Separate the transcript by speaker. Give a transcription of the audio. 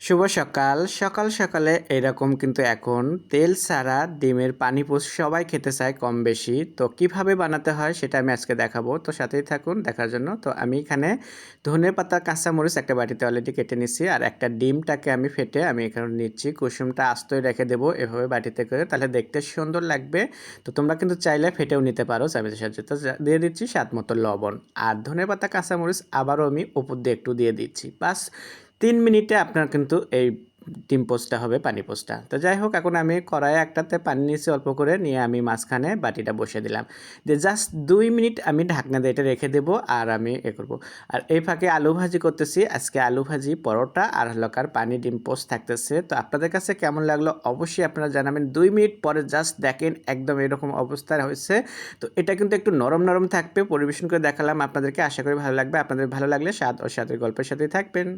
Speaker 1: শুভ সকাল। সকাল সকালে এরকম কিন্তু এখন তেল ছাড়া ডিমের পানি পোস্ট সবাই খেতে চায় কম বেশি। তো কিভাবে বানাতে হয় সেটা আমি আজকে দেখাবো। তো সাথেই থাকুন দেখার জন্য। তো আমি এখানে ধনেপাতা, কাঁচামরিচ একটা বাটিতে অলরেডি কেটে নিচ্ছি। আর একটা ডিমটাকে আমি ফেটে আমি এখানে নিচ্ছি। কুসুমটা আস্তই রেখে দেবো এভাবে বাটিতে করে, তাহলে দেখতে সুন্দর লাগবে। তো তোমরা কিন্তু চাইলে ফেটেও নিতে পারো চামচের সাহায্যে। তো দিয়ে দিচ্ছি স্বাদ মতো লবণ। আর ধনেপাতা, কাঁচামরিচ আবারও আমি উপর দিয়ে একটু দিয়ে দিচ্ছি। বাস ৩ মিনিটে আপনার কিন্তু এই ডিম পোস্টটা হবে, পানি পোস্টটা। তো যাই হোক, এখন আমি কড়াইয়ে একটাতে পানি নিয়েছি অল্প করে, নিয়ে আমি মাঝখানে বাটিটা বসিয়ে দিলাম। দিয়ে জাস্ট ২ মিনিট আমি ঢাকনা দিয়ে এটা রেখে দেবো, আর আমি করব। আর এই ফাঁকে আলু ভাজি করতেছি। আজকে আলু ভাজি, পরোটা আর হলকার পানি ডিম পোস্ট থাকতেছে। তো আপনাদের কাছে কেমন লাগলো অবশ্যই আপনারা জানাবেন। ২ মিনিট পরে জাস্ট দেখেন একদম এরকম অবস্থায় হয়েছে। তো এটা কিন্তু একটু নরম নরম থাকবে। পরিবেশন করে দেখালাম আপনাদেরকে, আশা করি ভালো লাগবে। আপনাদের ভালো লাগলে স্বাদ ও স্বাদের গল্পের সাথেই থাকবেন।